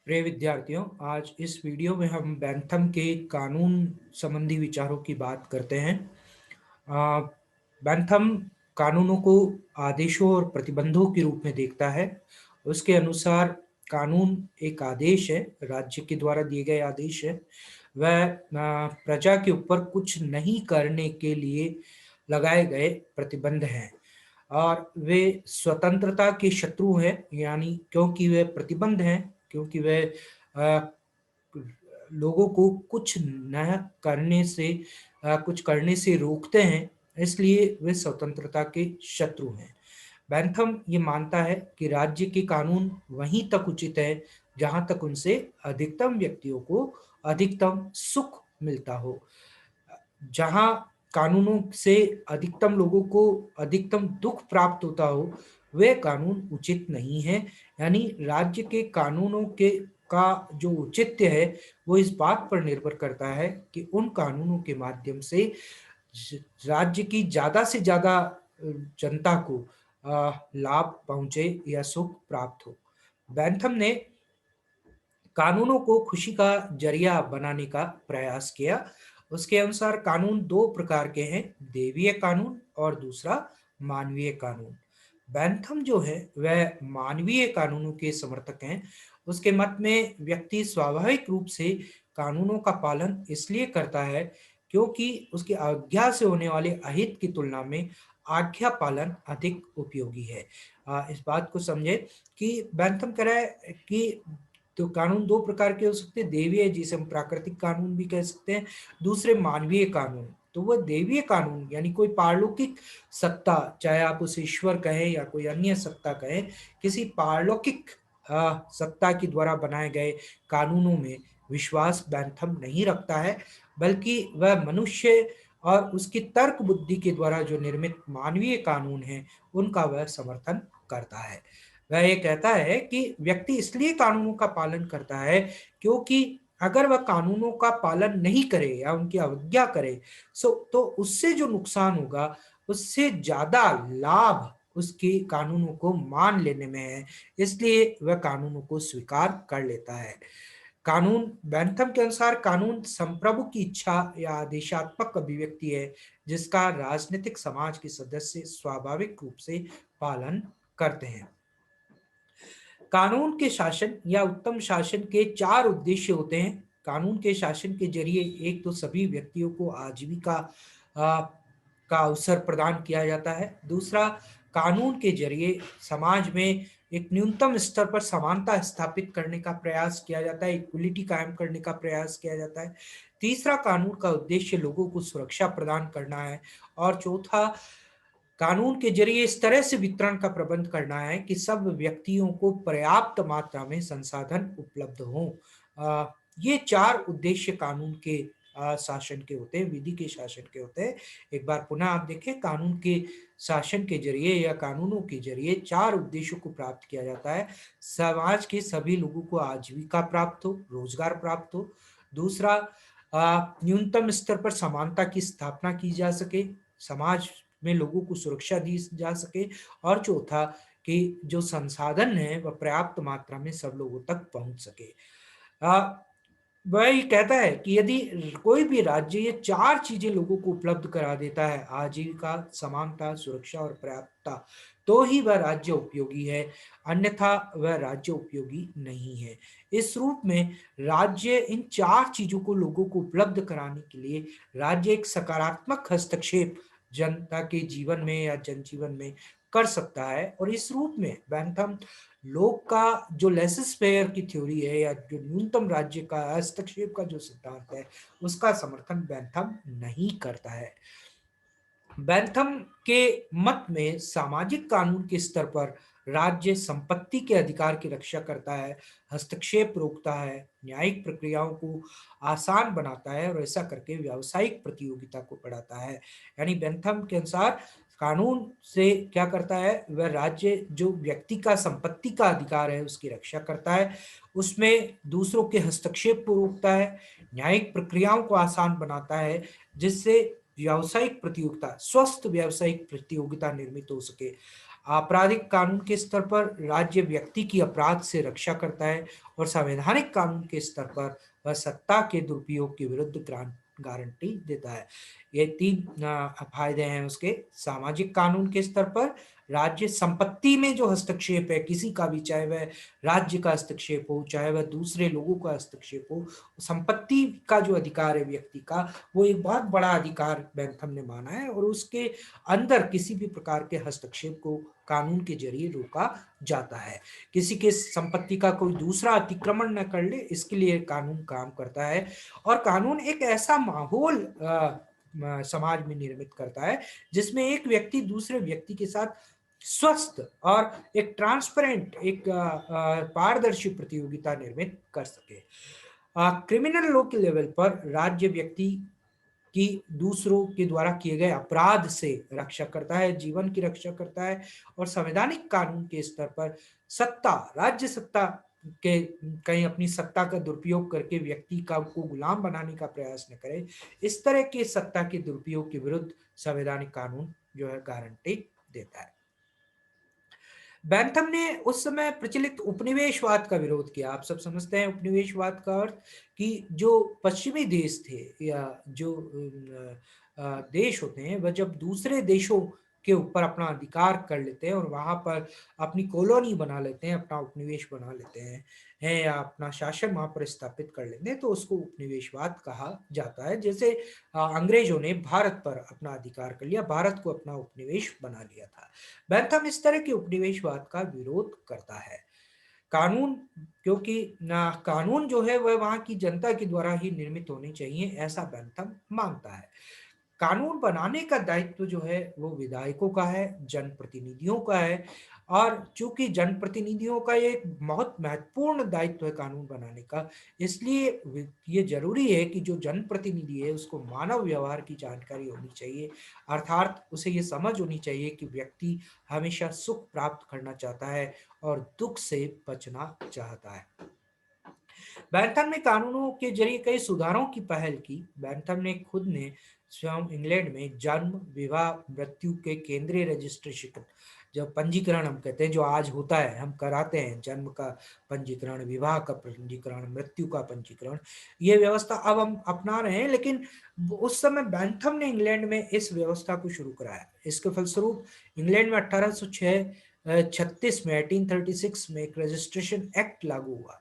प्रिय विद्यार्थियों, आज इस वीडियो में हम बैंथम के कानून संबंधी विचारों की बात करते हैं। अ, बैंथम कानूनों को आदेशों और प्रतिबंधों के रूप में देखता है। उसके अनुसार कानून एक आदेश है, राज्य के द्वारा दिए गए आदेश है। वह प्रजा के ऊपर कुछ नहीं करने के लिए लगाए गए प्रतिबंध हैं और वे स्वतंत्रता के शत्रु हैं, यानी क्योंकि वे प्रतिबंध हैं, क्योंकि वे अ, लोगों को कुछ न करने से कुछ करने से रोकते हैं, इसलिए वे स्वतंत्रता के शत्रु हैं। बैंथम ये मानता है कि राज्य के कानून वहीं तक उचित है जहां तक उनसे अधिकतम व्यक्तियों को अधिकतम सुख मिलता हो। जहां कानूनों से अधिकतम लोगों को अधिकतम दुख प्राप्त होता हो, वे कानून उचित नहीं है। यानी राज्य के कानूनों के का जो औचित्य है, वो इस बात पर निर्भर करता है कि उन कानूनों के माध्यम से राज्य की ज्यादा से ज्यादा जनता को लाभ पहुंचे या सुख प्राप्त हो। बैंथम ने कानूनों को खुशी का जरिया बनाने का प्रयास किया। उसके अनुसार कानून दो प्रकार के हैं, देवीय कानून और दूसरा मानवीय कानून। बैंथम जो है वह मानवीय कानूनों के समर्थक हैं। उसके मत में व्यक्ति स्वाभाविक रूप से कानूनों का पालन इसलिए करता है क्योंकि उसकी आज्ञा से होने वाले अहित की तुलना में आज्ञा पालन अधिक उपयोगी है। इस बात को समझे कि बैंथम कह रहा है कि तो कानून दो प्रकार के हो सकते हैं, देवीय जिसे हम प्राकृतिक कानून भी कह सकते हैं, दूसरे मानवीय कानून। तो वह देवीय कानून यानी कोई पारलौकिक सत्ता, चाहे आप उसे ईश्वर कहें या कोई अन्य सत्ता कहें, किसी पारलौकिक सत्ता के द्वारा बनाए गए कानूनों में विश्वास बैंथम नहीं रखता है, बल्कि वह मनुष्य और उसकी तर्क बुद्धि के द्वारा जो निर्मित मानवीय कानून हैं, उनका वह समर्थन करता है। वह ये कहता है कि व्यक्ति इसलिए कानूनों का पालन करता है क्योंकि अगर वह कानूनों का पालन नहीं करे या उनकी अवज्ञा करे, तो उससे जो नुकसान होगा, उससे ज्यादा लाभ उसके कानूनों को मान लेने में है, इसलिए वह कानूनों को स्वीकार कर लेता है। कानून बैंथम के अनुसार कानून संप्रभु की इच्छा या आदेशात्मक अभिव्यक्ति है, जिसका राजनीतिक समाज के सदस्य स्वाभाविक रूप से पालन करते हैं। कानून के शासन या उत्तम शासन के चार उद्देश्य होते हैं। कानून के शासन के जरिए एक तो सभी व्यक्तियों को आजीविका आ, का अवसर प्रदान किया जाता है। दूसरा, कानून के जरिए समाज में एक न्यूनतम स्तर पर समानता स्थापित करने का प्रयास किया जाता है, इक्वलिटी कायम करने का प्रयास किया जाता है। तीसरा, कानून का उद्देश्य लोगों को सुरक्षा प्रदान करना है। और चौथा, कानून के जरिए इस तरह से वितरण का प्रबंध करना है कि सब व्यक्तियों को पर्याप्त मात्रा में संसाधन उपलब्ध हों। ये चार उद्देश्य कानून के शासन के होते हैं, विधि के शासन के होते हैं। एक बार पुनः आप देखें, कानून के शासन के जरिए या कानूनों के जरिए चार उद्देश्यों को प्राप्त किया जाता है। समाज के सभी लोगों को आजीविका प्राप्त हो, रोजगार प्राप्त हो। दूसरा, न्यूनतम स्तर पर समानता की स्थापना की जा सके, समाज में लोगों को सुरक्षा दी जा सके। और चौथा, कि जो संसाधन है वह पर्याप्त मात्रा में सब लोगों तक पहुंच सके। अ, वह ये कहता है कि यदि कोई भी राज्य ये चार चीजें लोगों को उपलब्ध करा देता है, आजीविका, समानता, सुरक्षा और पर्याप्तता, तो ही वह राज्य उपयोगी है, अन्यथा वह राज्य उपयोगी नहीं है। इस रूप में राज्य इन चार चीजों को लोगों को उपलब्ध कराने के लिए राज्य एक सकारात्मक हस्तक्षेप जनता के जीवन में या जनजीवन में कर सकता है। और इस रूप में बैंथम लोक का जो लेसिस फेयर की थ्योरी है या जो न्यूनतम राज्य का हस्तक्षेप का जो सिद्धांत है, उसका समर्थन बैंथम नहीं करता है। बैंथम के मत में सामाजिक कानून के स्तर पर राज्य संपत्ति के अधिकार की रक्षा करता है, हस्तक्षेप रोकता है, न्यायिक प्रक्रियाओं को आसान बनाता है और ऐसा करके व्यावसायिक प्रतियोगिता को बढ़ाता है। यानी बेंथम के अनुसार कानून से क्या करता है, वह राज्य जो व्यक्ति का संपत्ति का अधिकार है उसकी रक्षा करता है, उसमें दूसरों के हस्तक्षेप को रोकता है, न्यायिक प्रक्रियाओं को आसान बनाता है, जिससे व्यावसायिक प्रतियोगिता, स्वस्थ व्यावसायिक प्रतियोगिता निर्मित हो सके। आपराधिक कानून के स्तर पर राज्य व्यक्ति की अपराध से रक्षा करता है और संवैधानिक कानून के स्तर पर वह सत्ता के दुरुपयोग के विरुद्ध गारंटी देता है। ये 3 फायदे हैं उसके। सामाजिक कानून के स्तर पर राज्य संपत्ति में जो हस्तक्षेप है किसी का भी, चाहे वह राज्य का हस्तक्षेप हो, चाहे वह दूसरे लोगों का हस्तक्षेप हो, संपत्ति का जो अधिकार है व्यक्ति का, वो एक बहुत बड़ा अधिकार बेंथम ने माना है और उसके अंदर किसी भी प्रकार के हस्तक्षेप को कानून के जरिए रोका जाता है। किसी के संपत्ति का कोई दूसरा अतिक्रमण न कर ले, इसके लिए कानून काम करता है। और कानून एक ऐसा माहौल समाज में निर्मित करता है जिसमें एक व्यक्ति दूसरे व्यक्ति के साथ स्वस्थ और एक ट्रांसपेरेंट, एक पारदर्शी प्रतियोगिता निर्मित कर सके। क्रिमिनल लॉ के लेवल पर राज्य व्यक्ति की दूसरों के द्वारा किए गए अपराध से रक्षा करता है, जीवन की रक्षा करता है। और संवैधानिक कानून के स्तर पर सत्ता, राज्य सत्ता के कहीं अपनी सत्ता का दुरुपयोग करके व्यक्ति का को गुलाम बनाने का प्रयास न करे, इस तरह के सत्ता के दुरुपयोग के विरुद्ध संवैधानिक कानून जो है गारंटी देता है। बैंथम ने उस समय प्रचलित उपनिवेशवाद का विरोध किया। आप सब समझते हैं उपनिवेशवाद का अर्थ, कि जो पश्चिमी देश थे या जो देश होते हैं, वह जब दूसरे देशों के ऊपर अपना अधिकार कर लेते हैं और वहां पर अपनी कॉलोनी बना लेते हैं, अपना उपनिवेश बना लेते हैं या अपना शासन वहां पर स्थापित कर लेते हैं, तो उसको उपनिवेशवाद कहा जाता है। जैसे अंग्रेजों ने भारत पर अपना अधिकार कर लिया, भारत को अपना उपनिवेश बना लिया था। बैंथम इस तरह के उपनिवेशवाद का विरोध करता है। कानून, क्योंकि ना कानून जो है वह वहां की जनता के द्वारा ही निर्मित होने चाहिए, ऐसा बैंथम मानता है। कानून बनाने का दायित्व जो है वो विधायकों का है, जनप्रतिनिधियों का है। और चूंकि जनप्रतिनिधियों का ये एक बहुत महत्वपूर्ण दायित्व है कानून बनाने का, इसलिए ये जरूरी है कि जो जनप्रतिनिधि है उसको मानव व्यवहार की जानकारी होनी चाहिए। अर्थात उसे ये समझ होनी चाहिए कि व्यक्ति हमेशा सुख प्राप्त करना चाहता है और दुख से बचना चाहता है। बैंथम ने कानूनों के जरिए कई सुधारों की पहल की। बैंथम ने खुद ने स्वयं इंग्लैंड में जन्म, विवाह, मृत्यु के केंद्रीय रजिस्ट्रेशन, जब पंजीकरण हम कहते हैं जो आज होता है, हम कराते हैं जन्म का पंजीकरण, विवाह का पंजीकरण, मृत्यु का पंजीकरण, ये व्यवस्था अब हम अपना रहे हैं, लेकिन उस समय बैंथम ने इंग्लैंड में इस व्यवस्था को शुरू कराया। इसके फलस्वरूप इंग्लैंड में 1836 में 1836 में एक रजिस्ट्रेशन एक्ट लागू हुआ।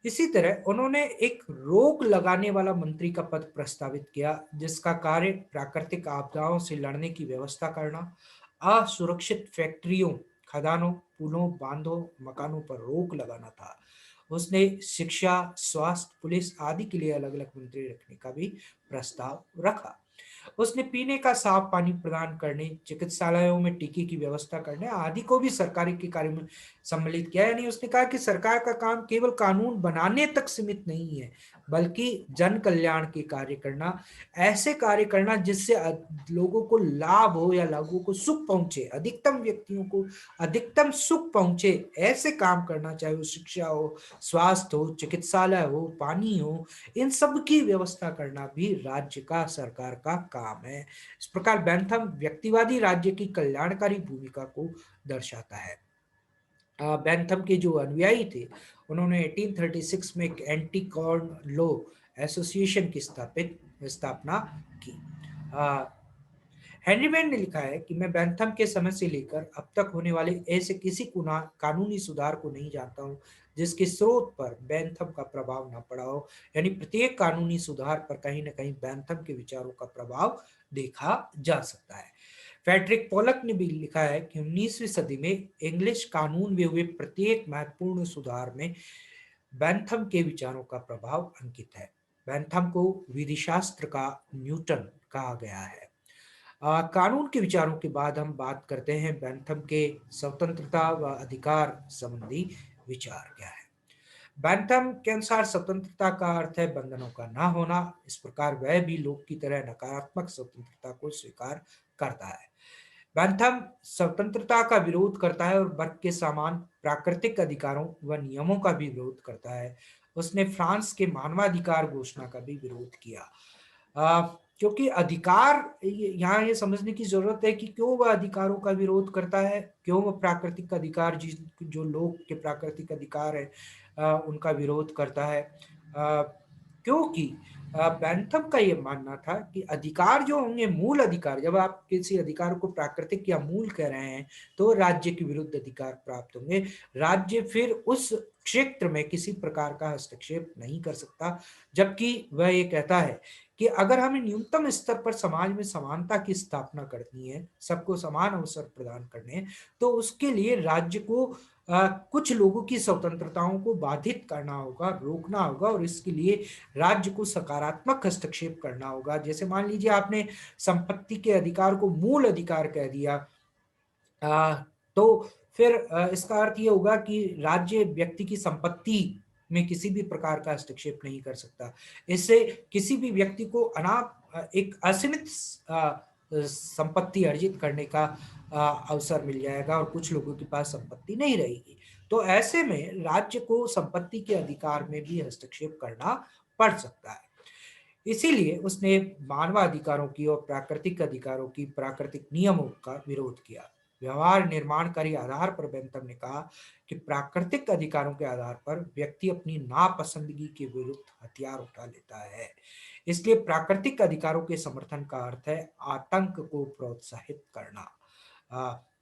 इसी तरह उन्होंने एक रोक लगाने वाला मंत्री का पद प्रस्तावित किया, जिसका कार्य प्राकृतिक आपदाओं से लड़ने की व्यवस्था करना, असुरक्षित फैक्ट्रियों, खदानों, पुलों, बांधों, मकानों पर रोक लगाना था। उसने शिक्षा, स्वास्थ्य, पुलिस आदि के लिए अलग अलग मंत्री रखने का भी प्रस्ताव रखा। उसने पीने का साफ पानी प्रदान करने, चिकित्सालयों में टीके की व्यवस्था करने आदि को भी सरकारी के कार्य में सम्मिलित किया। यानी उसने कहा कि सरकार का काम केवल कानून बनाने तक सीमित नहीं है, बल्कि जन कल्याण के कार्य करना, ऐसे कार्य करना जिससे लोगों को लाभ हो या लोगों को सुख पहुंचे, अधिकतम व्यक्तियों को अधिकतम सुख पहुंचे, ऐसे काम करना, चाहे वो शिक्षा हो, स्वास्थ्य हो, चिकित्सालय हो, पानी हो, इन सब की व्यवस्था करना भी राज्य का, सरकार का काम है। इस प्रकार बैंथम व्यक्तिवादी राज्य की कल्याणकारी भूमिका को दर्शाता है। बैंथम के जो अनुयायी थे, उन्होंने 1836 में एक एंटी कॉर्न लॉ एसोसिएशन की स्थापना की। हेनरी वेन ने लिखा है कि मैं बैंथम के समय से लेकर अब तक होने वाले ऐसे किसी कानूनी सुधार को नहीं जानता हूं जिसके स्रोत पर बैंथम का प्रभाव न पड़ा हो। यानी प्रत्येक कानूनी सुधार पर कहीं न कहीं बैंथम के विचारों का प्रभाव देखा जा सकता है। फ्रेडरिक पोलक ने भी लिखा है कि 19वीं सदी में इंग्लिश कानून में हुए प्रत्येक महत्वपूर्ण सुधार में बैंथम के विचारों का प्रभाव अंकित है। बैंथम को विधिशास्त्र का न्यूटन कहा गया है। कानून के विचारों के बाद हम बात करते हैं बैंथम के स्वतंत्रता व अधिकार संबंधी विचार क्या है। बैंथम के अनुसार स्वतंत्रता का अर्थ है बंधनों का ना होना। इस प्रकार वह भी लोग की तरह नकारात्मक स्वतंत्रता को स्वीकार करता है। बैंथम स्वतंत्रता का विरोध करता है और वर्ग के समान प्राकृतिक अधिकारों व नियमों का भी विरोध करता है। उसने फ्रांस के मानवाधिकार घोषणा का भी विरोध किया। क्योंकि अधिकार यहाँ ये समझने की ज़रूरत है कि क्यों वह अधिकारों का विरोध करता है, क्यों वह प्राकृतिक अधिकार जो लोग के प्राकृतिक अधिकार है उनका विरोध करता है। क्योंकि बेंथम का ये मानना था कि अधिकार जो होंगे मूल अधिकार, जब आप किसी अधिकार को प्राकृतिक या मूल कह रहे हैं, तो राज्य के विरुद्ध अधिकार प्राप्त होंगे। राज्य फिर उस क्षेत्र में किसी प्रकार का हस्तक्षेप नहीं कर सकता, जबकि वह ये कहता है कि अगर हमें न्यूनतम स्तर पर समाज में समानता की स्थापना करनी है, सबको समान अवसर प्रदान करने हैं, तो उसके लिए राज्य को कुछ लोगों की स्वतंत्रताओं को बाधित करना होगा, रोकना होगा और इसके लिए राज्य को सकारात्मक हस्तक्षेप करना होगा। जैसे मान लीजिए आपने संपत्ति के अधिकार को मूल अधिकार कह दिया, तो फिर इसका अर्थ ये होगा कि राज्य व्यक्ति की संपत्ति में किसी भी प्रकार का हस्तक्षेप नहीं कर सकता। इससे किसी भी व्यक्ति को एक असीमित संपत्ति अर्जित करने का अवसर मिल जाएगा और कुछ लोगों के पास संपत्ति नहीं रहेगी। तो ऐसे में राज्य को संपत्ति के अधिकार में भी हस्तक्षेप करना पड़ सकता है। इसीलिए उसने मानवाधिकारों की और प्राकृतिक अधिकारों की प्राकृतिक नियमों का विरोध किया। व्यवहार निर्माणकारी आधार पर बेंथम ने कहा कि प्राकृतिक अधिकारों के आधार पर व्यक्ति अपनी नापसंदगी के विरुद्ध हथियार उठा लेता है। इसलिए प्राकृतिक अधिकारों के समर्थन का अर्थ है आतंक को प्रोत्साहित करना।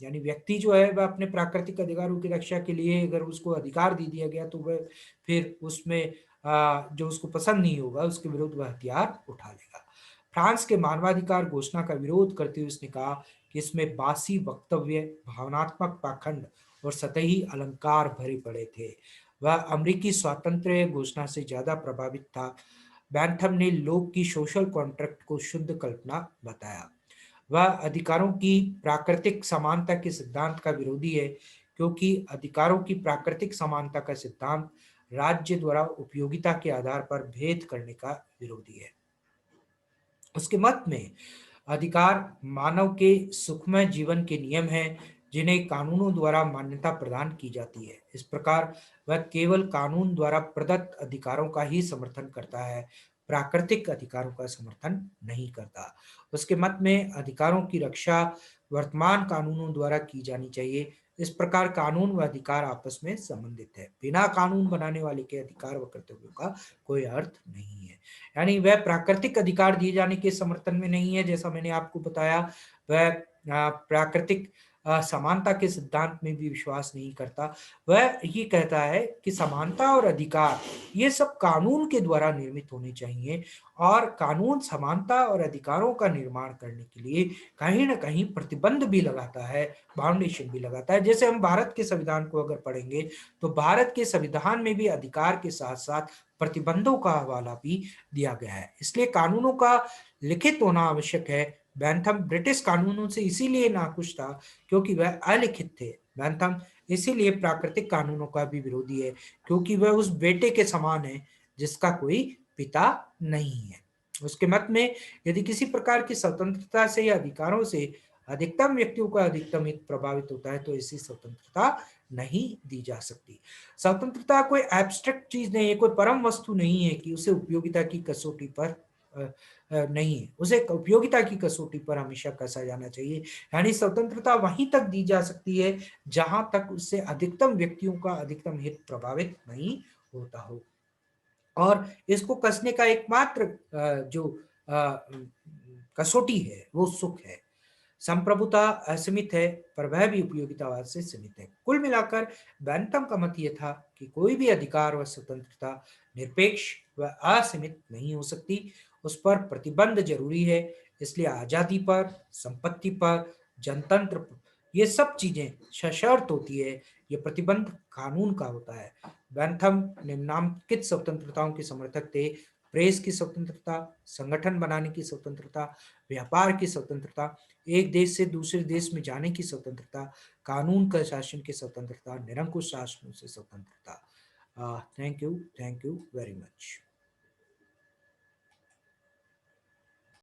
यानी व्यक्ति जो है वह अपने प्राकृतिक अधिकारों की रक्षा के लिए अगर उसको अधिकार दे दिया गया तो वह फिर उसमें जो उसको पसंद नहीं होगा उसके विरुद्ध वह हथियार उठा लेगा। फ्रांस के मानवाधिकार घोषणा का विरोध करते हुए उसने कहा कि इसमें बासी वक्तव्य, भावनात्मक पाखंड और सतही अलंकार भरे पड़े थे। वह अमेरिकी स्वातंत्र्य घोषणा से ज्यादा प्रभावित था। बैंथम ने लोग की सोशल कॉन्ट्रैक्ट को शुद्ध कल्पना बताया। वह अधिकारों की प्राकृतिक समानता के सिद्धांत का विरोधी है, क्योंकि अधिकारों की प्राकृतिक समानता का सिद्धांत राज्य द्वारा उपयोगिता के आधार पर भेद करने का विरोधी है। उसके मत में अधिकार मानव के सुखमय जीवन के नियम हैं, जिन्हें कानूनों द्वारा मान्यता प्रदान की जाती है। इस प्रकार वह केवल कानून द्वारा प्रदत्त अधिकारों का ही समर्थन करता है, प्राकृतिक अधिकारों का समर्थन नहीं करता। उसके मत में अधिकारों की रक्षा वर्तमान कानूनों द्वारा की जानी चाहिए। इस प्रकार कानून व अधिकार आपस में संबंधित है। बिना कानून बनाने वाले के अधिकार व कर्तव्यों का कोई अर्थ नहीं है। यानी वह प्राकृतिक अधिकार दिए जाने के समर्थन में नहीं है, जैसा मैंने आपको बताया। वह प्राकृतिक समानता के सिद्धांत में भी विश्वास नहीं करता। वह ये कहता है कि समानता और अधिकार ये सब कानून के द्वारा निर्मित होने चाहिए और कानून समानता और अधिकारों का निर्माण करने के लिए कहीं न कहीं प्रतिबंध भी लगाता है, फाउंडेशन भी लगाता है। जैसे हम भारत के संविधान को अगर पढ़ेंगे, तो भारत के संविधान में भी अधिकार के साथ-साथ प्रतिबंधों का हवाला भी दिया गया है। इसलिए कानूनों का लिखित होना आवश्यक है। बैंथम ब्रिटिश कानूनों से इसीलिए नाखुश था क्योंकि वह अलिखित थे। बैंथम इसीलिए प्राकृतिक कानूनों का भी विरोधी है, क्योंकि वह उस बेटे के समान है जिसका कोई पिता नहीं है। उसके मत में यदि किसी प्रकार की स्वतंत्रता से या अधिकारों से अधिकतम व्यक्तियों का अधिकतम हित प्रभावित होता है, तो ऐसी स्वतंत्रता नहीं दी जा सकती। स्वतंत्रता कोई एब्स्ट्रैक्ट चीज नहीं है, कोई परम वस्तु नहीं है कि उसे उपयोगिता की कसौटी पर नहीं है। उसे उपयोगिता की कसौटी पर हमेशा कसा जाना चाहिए। यानी स्वतंत्रता वहीं तक दी जा सकती है जहां तक उससे अधिकतम व्यक्तियों का अधिकतम हित प्रभावित नहीं होता हो। और इसको कसने का एकमात्र जो अ, कसौटी है वो सुख है। संप्रभुता असीमित है, पर वह भी उपयोगितावाद से सीमित है। कुल मिलाकर बैंथम का मत ये था कि कोई भी अधिकार व स्वतंत्रता निरपेक्ष व असीमित नहीं हो सकती, उस पर प्रतिबंध जरूरी है। इसलिए आजादी पर, संपत्ति पर, जनतंत्र पर, ये सब चीजें सशर्त होती है। ये प्रतिबंध कानून का होता है। बैंथम निम्नलिखित स्वतंत्रताओं के समर्थक थे: प्रेस की स्वतंत्रता, संगठन बनाने की स्वतंत्रता, व्यापार की स्वतंत्रता, एक देश से दूसरे देश में जाने की स्वतंत्रता, कानून का शासन की स्वतंत्रता, निरंकुश शासन से स्वतंत्रता। Thank you very much.